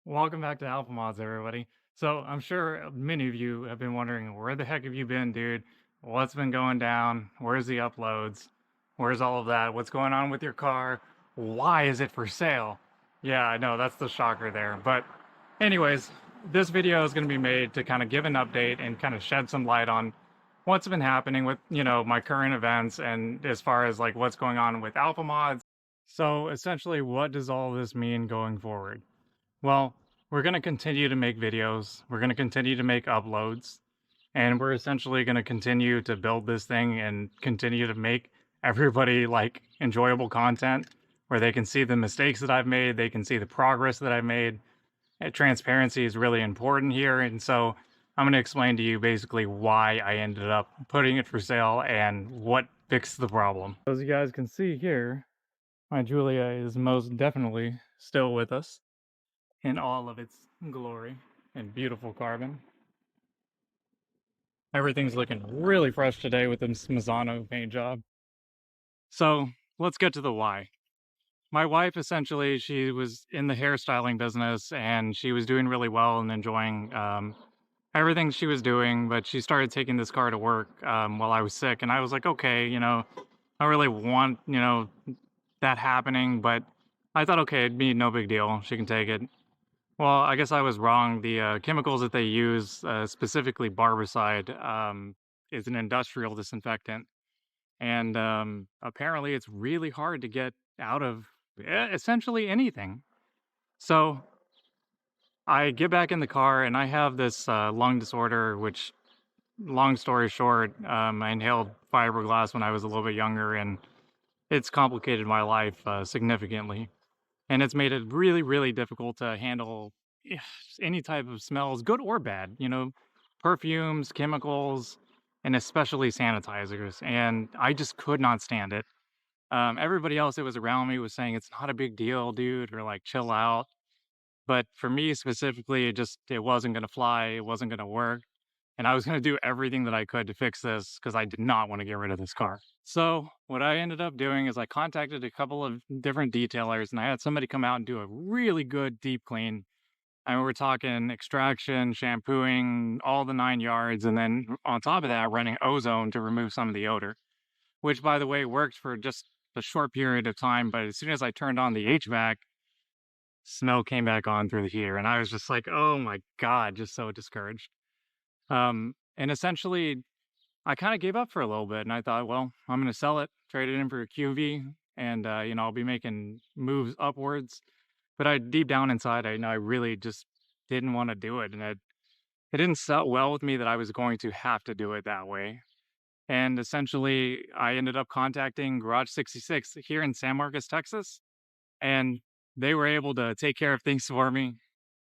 Welcome back to Alfamods, everybody. So I'm sure many of you have been wondering, where the heck have you been, dude? What's been going down? Where's the uploads? Where's all of that? What's going on with your car? Why is it for sale? Yeah, I know, that's the shocker there. But anyways, this video is going to be made to kind of give an update and kind of shed some light on what's been happening with, my current events and as far as like what's going on with Alfamods. So essentially, what does all this mean going forward? Well, we're going to continue to make videos. We're going to continue to make uploads. And we're essentially going to continue to build this thing and continue to make everybody like enjoyable content where they can see the mistakes that I've made. They can see the progress that I've made. And transparency is really important here. And so I'm going to explain to you basically why I ended up putting it for sale and what fixed the problem. As you guys can see here, my Giulia is most definitely still with us in all of its glory and beautiful carbon. Everything's looking really fresh today with this Mazzano paint job. So let's get to the why. My wife, essentially, she was in the hairstyling business and she was doing really well and enjoying everything she was doing, but she started taking this car to work while I was sick. And I was like, okay, I don't really want, that happening, but I thought, okay, it'd be no big deal. She can take it. Well, I guess I was wrong. The chemicals that they use, specifically barbicide, is an industrial disinfectant. And apparently it's really hard to get out of essentially anything. So I get back in the car and I have this lung disorder, which, long story short, I inhaled fiberglass when I was a little bit younger, and it's complicated my life significantly. And it's made it really, really difficult to handle any type of smells, good or bad, perfumes, chemicals, and especially sanitizers. And I just could not stand it. Everybody else that was around me was saying, it's not a big deal, dude, or like chill out. But for me specifically, it wasn't going to fly. It wasn't going to work. And I was going to do everything that I could to fix this because I did not want to get rid of this car. So what I ended up doing is I contacted a couple of different detailers and I had somebody come out and do a really good deep clean. And we're talking extraction, shampooing, all the 9 yards. And then on top of that, running ozone to remove some of the odor, which by the way, worked for just a short period of time. But as soon as I turned on the HVAC, smell came back on through the heater. And I was just like, oh my God, just so discouraged. And essentially I kind of gave up for a little bit and I thought, well, I'm going to sell it, trade it in for a QV, and, I'll be making moves upwards. But deep down inside, I really just didn't want to do it. And it didn't sit well with me that I was going to have to do it that way. And essentially, I ended up contacting Garage 66 here in San Marcos, Texas. And they were able to take care of things for me,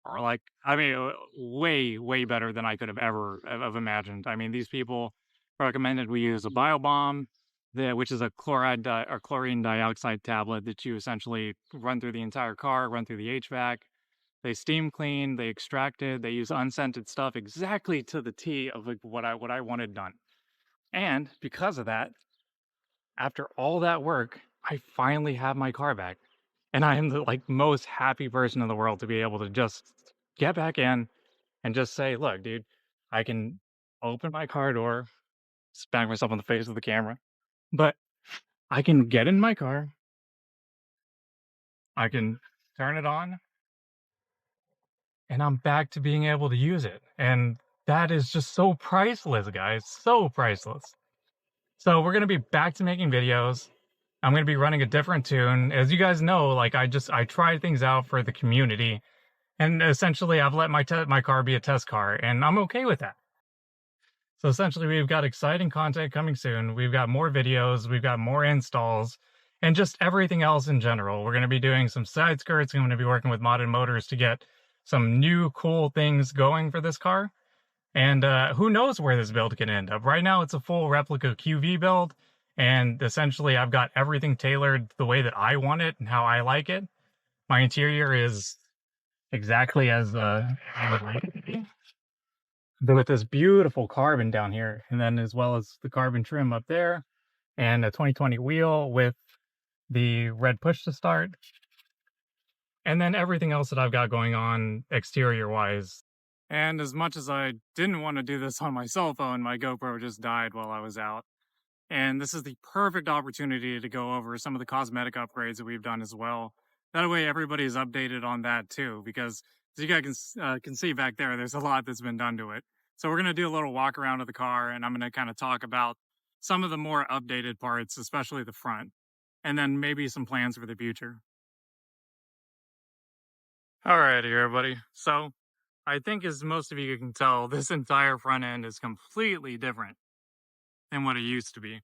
or like, I mean, way, way better than I could have ever have imagined. I mean, these people recommended we use a biobomb, which is a or chlorine dioxide tablet that you essentially run through the entire car, run through the HVAC. They steam clean, they extracted, they use unscented stuff exactly to the T of like what I wanted done. And because of that, after all that work, I finally have my car back. And I am the like most happy person in the world to be able to just get back in and just say, look, dude, I can open my car door, smack myself on the face with the camera, but I can get in my car, I can turn it on, and I'm back to being able to use it. And that is just so priceless, guys. So priceless. So we're gonna be back to making videos. I'm gonna be running a different tune. As you guys know, like I tried things out for the community, and essentially I've let my car be a test car, and I'm okay with that. So essentially we've got exciting content coming soon. We've got more videos, we've got more installs, and just everything else in general. We're gonna be doing some side skirts. I'm gonna be working with Modded Motors to get some new cool things going for this car. And who knows where this build can end up. Right now it's a full replica QV build, and essentially I've got everything tailored the way that I want it and how I like it. My interior is exactly as I would like it to be, with this beautiful carbon down here, and then as well as the carbon trim up there, and a 2020 wheel with the red push to start. and then everything else that I've got going on exterior-wise. And as much as I didn't want to do this on my cell phone, my GoPro just died while I was out. And this is the perfect opportunity to go over some of the cosmetic upgrades that we've done as well. That way everybody's updated on that too, because as you guys can see back there, there's a lot that's been done to it. So we're going to do a little walk around of the car, and I'm going to kind of talk about some of the more updated parts, especially the front, and then maybe some plans for the future. Alrighty, everybody. So I think as most of you can tell, this entire front end is completely different than what it used to be.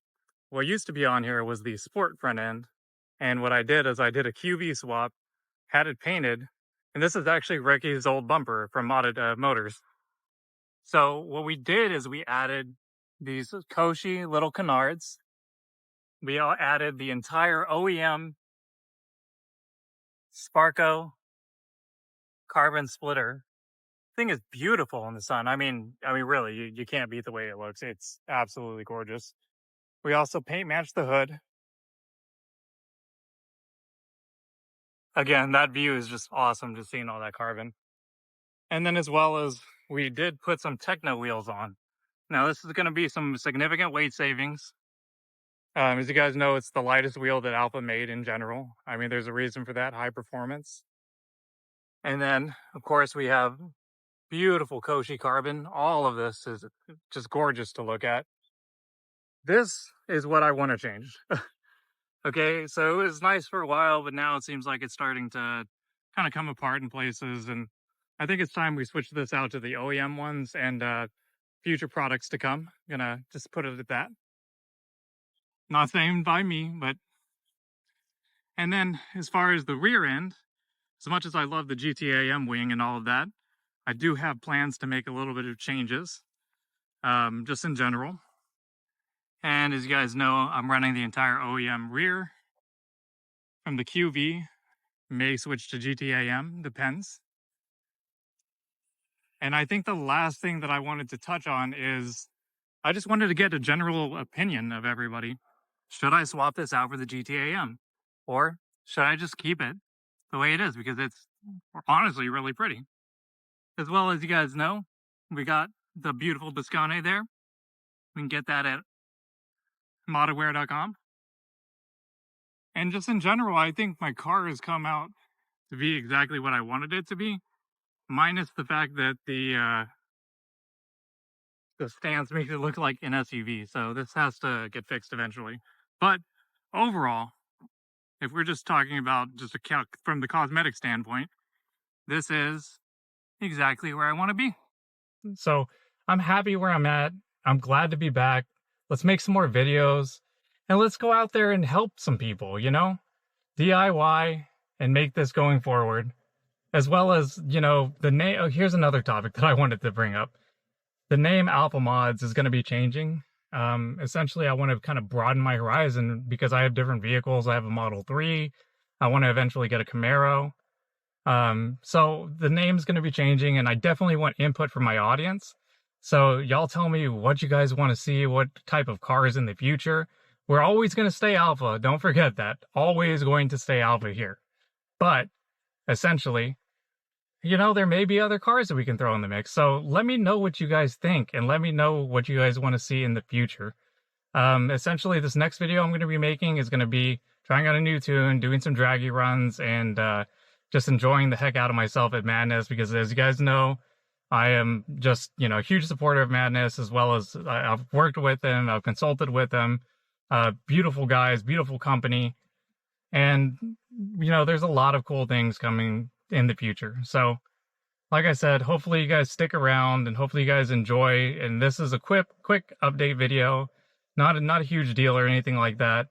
What used to be on here was the sport front end. And what I did is I did a QV swap, had it painted, and this is actually Ricky's old bumper from Modded Motors. So what we did is we added these Koshi little canards. We all added the entire OEM Sparco carbon splitter. Thing is beautiful in the sun. I mean, really, you can't beat the way it looks. It's absolutely gorgeous. We also paint matched the hood. Again, that view is just awesome, just seeing all that carbon. And then as well as we did put some Techno wheels on. Now this is going to be some significant weight savings. As you guys know, it's the lightest wheel that Alfa made in general. I mean, there's a reason for that, high performance. And then, of course, we have beautiful Koshi carbon. All of this is just gorgeous to look at. This is what I want to change. Okay, so it was nice for a while, but now it seems like it's starting to kind of come apart in places. And I think it's time we switch this out to the OEM ones and future products to come. Gonna just put it at that. Not saying by me, but... And then as far as the rear end, as much as I love the GTAM wing and all of that, I do have plans to make a little bit of changes, just in general. And as you guys know, I'm running the entire OEM rear from the QV. May switch to GTAM, depends. And I think the last thing that I wanted to touch on is I just wanted to get a general opinion of everybody. Should I swap this out for the GTAM? Or should I just keep it the way it is? Because it's honestly really pretty. As well as you guys know, we got the beautiful Biscone there. We can get that at modaware.com. And just in general, I think my car has come out to be exactly what I wanted it to be, minus the fact that the stance makes it look like an SUV. So this has to get fixed eventually. But overall, if we're just talking about just from the cosmetic standpoint, this is exactly where I want to be. So I'm happy where I'm at. I'm glad to be back. Let's make some more videos and let's go out there and help some people, you know, DIY and make this going forward. As well as, you know, the name. Oh, here's another topic that I wanted to bring up. The name Alfamods is going to be changing. Essentially, I want to kind of broaden my horizon because I have different vehicles. I have a Model 3. I want to eventually get a Camaro. So the name's going to be changing, and I definitely want input from my audience. So y'all tell me what you guys want to see, what type of cars in the future. We're always going to stay Alfa. Don't forget that. Always going to stay Alfa here. But essentially, you know, there may be other cars that we can throw in the mix. So let me know what you guys think and let me know what you guys want to see in the future. Essentially, this next video I'm going to be making is going to be trying out a new tune, doing some draggy runs, and just enjoying the heck out of myself at Madness, because as you guys know, I am just, you know, a huge supporter of Madness, as well as I've worked with them, I've consulted with them. Beautiful guys, beautiful company. And, you know, there's a lot of cool things coming in the future. So, like I said, hopefully you guys stick around and hopefully you guys enjoy. And this is a quick update video. Not a huge deal or anything like that.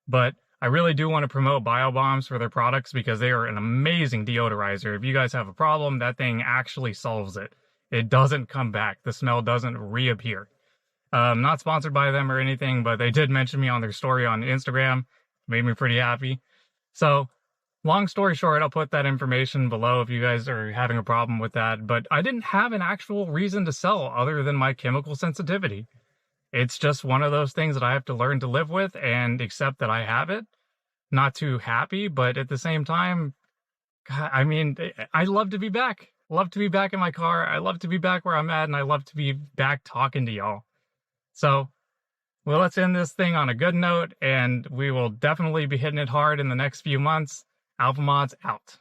But I really do want to promote BioBombs for their products because they are an amazing deodorizer. If you guys have a problem, that thing actually solves it. It doesn't come back. The smell doesn't reappear. Not sponsored by them or anything, but they did mention me on their story on Instagram. Made me pretty happy. So, long story short, I'll put that information below if you guys are having a problem with that. But I didn't have an actual reason to sell other than my chemical sensitivity. It's just one of those things that I have to learn to live with and accept that I have it. Not too happy, but at the same time, God, I mean, I love to be back. Love to be back in my car. I love to be back where I'm at, and I love to be back talking to y'all. So, well, let's end this thing on a good note, and we will definitely be hitting it hard in the next few months. Alfamods out.